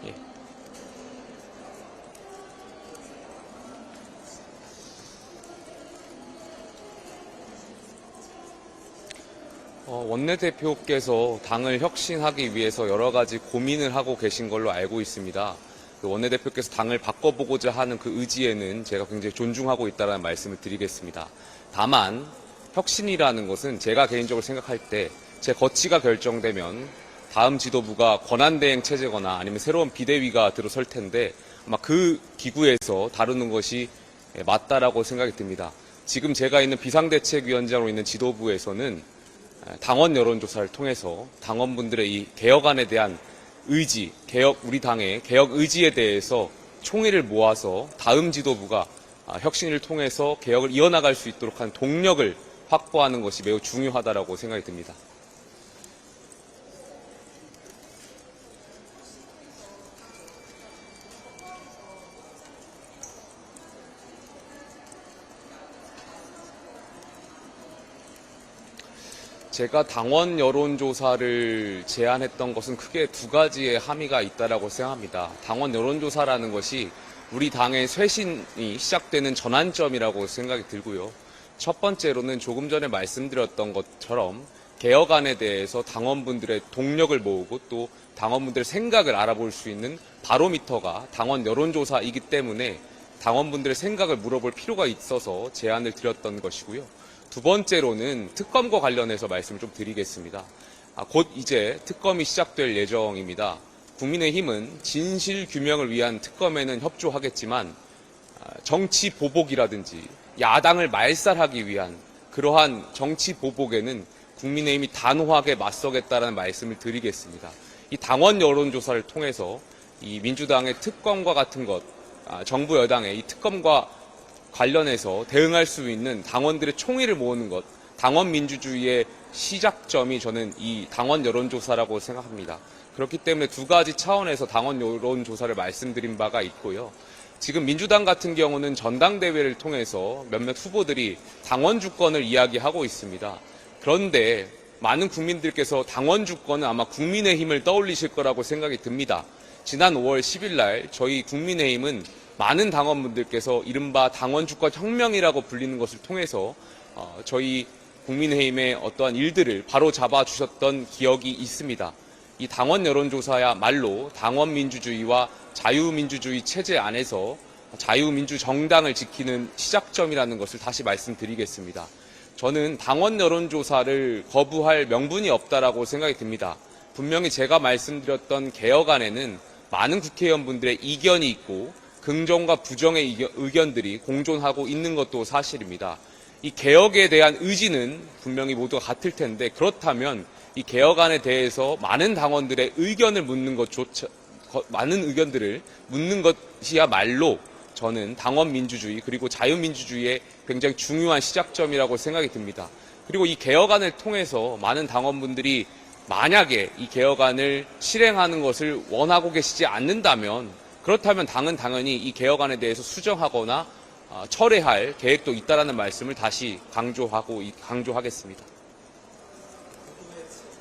예. 원내대표께서 당을 혁신하기 위해서 여러 가지 고민을 하고 계신 걸로 알고 있습니다. 그 원내대표께서 당을 바꿔보고자 하는 그 의지에는 제가 굉장히 존중하고 있다는 말씀을 드리겠습니다. 다만 혁신이라는 것은 제가 개인적으로 생각할 때 제 거치가 결정되면 다음 지도부가 권한대행 체제거나 아니면 새로운 비대위가 들어설 텐데 아마 그 기구에서 다루는 것이 맞다라고 생각이 듭니다. 지금 제가 있는 비상대책위원장으로 있는 지도부에서는 당원 여론조사를 통해서 당원분들의 이 개혁안에 대한 의지, 우리 당의 개혁 의지에 대해서 총의를 모아서 다음 지도부가 혁신을 통해서 개혁을 이어나갈 수 있도록 한 동력을 확보하는 것이 매우 중요하다고 생각이 듭니다. 제가 당원 여론조사를 제안했던 것은 크게 두 가지의 함의가 있다고 생각합니다. 당원 여론조사라는 것이 우리 당의 쇄신이 시작되는 전환점이라고 생각이 들고요. 첫 번째로는 조금 전에 말씀드렸던 것처럼 개혁안에 대해서 당원분들의 동력을 모으고 또 당원분들의 생각을 알아볼 수 있는 바로미터가 당원 여론조사이기 때문에 당원분들의 생각을 물어볼 필요가 있어서 제안을 드렸던 것이고요. 두 번째로는 특검과 관련해서 말씀을 좀 드리겠습니다. 곧 이제 특검이 시작될 예정입니다. 국민의힘은 진실 규명을 위한 특검에는 협조하겠지만 정치 보복이라든지 야당을 말살하기 위한 그러한 정치 보복에는 국민의힘이 단호하게 맞서겠다는 말씀을 드리겠습니다. 이 당원 여론조사를 통해서 이 민주당의 특검과 같은 것, 정부 여당의 이 특검과 관련해서 대응할 수 있는 당원들의 총의를 모으는 것, 당원 민주주의의 시작점이 저는 이 당원 여론조사라고 생각합니다. 그렇기 때문에 두 가지 차원에서 당원 여론조사를 말씀드린 바가 있고요. 지금 민주당 같은 경우는 전당대회를 통해서 몇몇 후보들이 당원 주권을 이야기하고 있습니다. 그런데 많은 국민들께서 당원 주권은 아마 국민의힘을 떠올리실 거라고 생각이 듭니다. 지난 5월 10일 날 저희 국민의힘은 많은 당원분들께서 이른바 당원주권 혁명이라고 불리는 것을 통해서 저희 국민의힘의 어떠한 일들을 바로 잡아주셨던 기억이 있습니다. 이 당원 여론조사야말로 당원민주주의와 자유민주주의 체제 안에서 자유민주정당을 지키는 시작점이라는 것을 다시 말씀드리겠습니다. 저는 당원 여론조사를 거부할 명분이 없다라고 생각이 듭니다. 분명히 제가 말씀드렸던 개혁안에는 많은 국회의원분들의 이견이 있고 긍정과 부정의 의견들이 공존하고 있는 것도 사실입니다. 이 개혁에 대한 의지는 분명히 모두가 같을 텐데 그렇다면 이 개혁안에 대해서 많은 당원들의 의견을 묻는 것조차 많은 의견들을 묻는 것이야말로 저는 당원 민주주의 그리고 자유민주주의의 굉장히 중요한 시작점이라고 생각이 듭니다. 그리고 이 개혁안을 통해서 많은 당원분들이 만약에 이 개혁안을 실행하는 것을 원하고 계시지 않는다면 그렇다면 당은 당연히 이 개혁안에 대해서 수정하거나 철회할 계획도 있다라는 말씀을 다시 강조하겠습니다.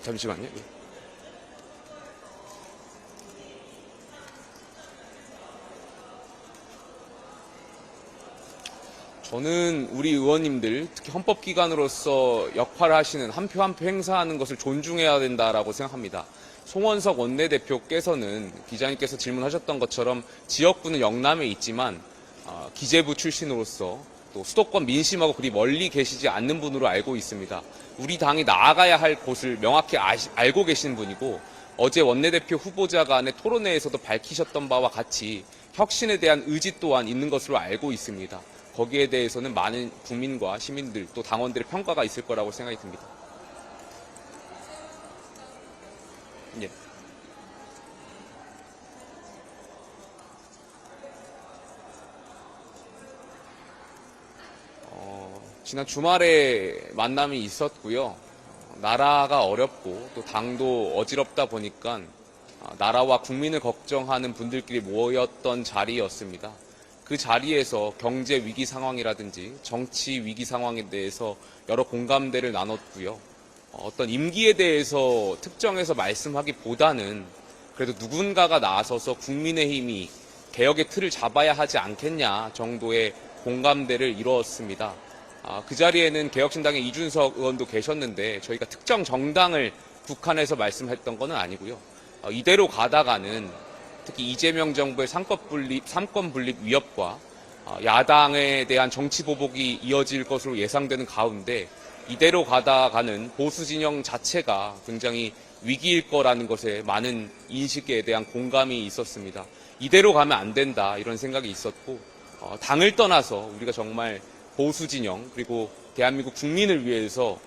잠시만요. 저는 우리 의원님들 특히 헌법기관으로서 역할을 하시는 한 표 한 표 행사하는 것을 존중해야 된다라고 생각합니다. 송원석 원내대표께서는 기자님께서 질문하셨던 것처럼 지역구는 영남에 있지만 기재부 출신으로서 또 수도권 민심하고 그리 멀리 계시지 않는 분으로 알고 있습니다. 우리 당이 나아가야 할 곳을 명확히 알고 계신 분이고 어제 원내대표 후보자 간의 토론회에서도 밝히셨던 바와 같이 혁신에 대한 의지 또한 있는 것으로 알고 있습니다. 거기에 대해서는 많은 국민과 시민들 또 당원들의 평가가 있을 거라고 생각이 듭니다. 예. 지난 주말에 만남이 있었고요. 나라가 어렵고 또 당도 어지럽다 보니까 나라와 국민을 걱정하는 분들끼리 모였던 자리였습니다. 그 자리에서 경제 위기 상황이라든지 정치 위기 상황에 대해서 여러 공감대를 나눴고요. 어떤 임기에 대해서 특정해서 말씀하기보다는 그래도 누군가가 나서서 국민의힘이 개혁의 틀을 잡아야 하지 않겠냐 정도의 공감대를 이루었습니다. 그 자리에는 개혁신당의 이준석 의원도 계셨는데 저희가 특정 정당을 국한해서 말씀했던 건 아니고요. 이대로 가다가는 특히 이재명 정부의 삼권 분립 위협과 야당에 대한 정치 보복이 이어질 것으로 예상되는 가운데 이대로 가다가는 보수 진영 자체가 굉장히 위기일 거라는 것에 많은 인식에 대한 공감이 있었습니다. 이대로 가면 안 된다 이런 생각이 있었고 당을 떠나서 우리가 정말 보수 진영 그리고 대한민국 국민을 위해서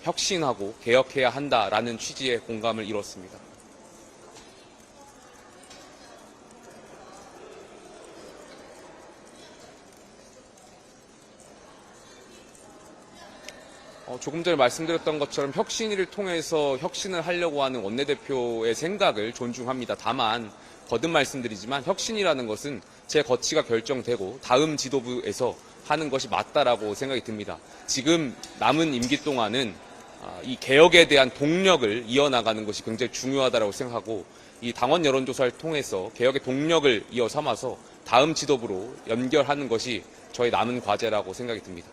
혁신하고 개혁해야 한다라는 취지의 공감을 이뤘습니다. 조금 전에 말씀드렸던 것처럼 혁신위를 통해서 혁신을 하려고 하는 원내대표의 생각을 존중합니다. 다만 거듭 말씀드리지만 혁신이라는 것은 제 거치가 결정되고 다음 지도부에서 하는 것이 맞다라고 생각이 듭니다. 지금 남은 임기 동안은 이 개혁에 대한 동력을 이어나가는 것이 굉장히 중요하다고 생각하고 이 당원 여론조사를 통해서 개혁의 동력을 이어 삼아서 다음 지도부로 연결하는 것이 저희 남은 과제라고 생각이 듭니다.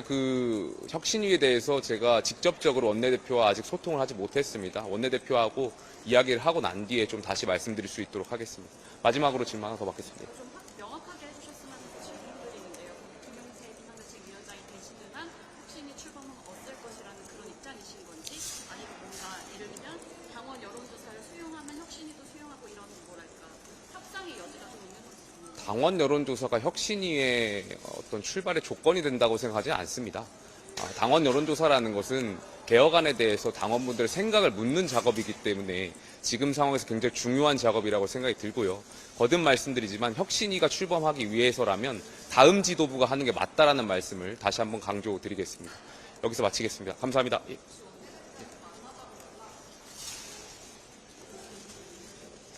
그 혁신위에 대해서 제가 직접적으로 원내대표와 아직 소통을 하지 못했습니다. 원내대표하고 이야기를 하고 난 뒤에 좀 다시 말씀드릴 수 있도록 하겠습니다. 마지막으로 질문 하나 더 받겠습니다. 좀 명확하게 해주셨으면 하는 질문드리는데요. 김용태 비상대책위원장이 되시는 한 혁신이 출범하면 어떨 것이라는 그런 입장이신 건지 아니면 뭔가 예를 들면 당원 여론조사를 수용하면 혁신이도 수용하고 이런 뭐랄까 협상의 여지가 좀 있는 건지. 당원 여론조사가 혁신위의 어떤 출발의 조건이 된다고 생각하지는 않습니다. 당원 여론조사라는 것은 개혁안에 대해서 당원분들의 생각을 묻는 작업이기 때문에 지금 상황에서 굉장히 중요한 작업이라고 생각이 들고요. 거듭 말씀드리지만 혁신위가 출범하기 위해서라면 다음 지도부가 하는 게 맞다라는 말씀을 다시 한번 강조드리겠습니다. 여기서 마치겠습니다. 감사합니다. 예.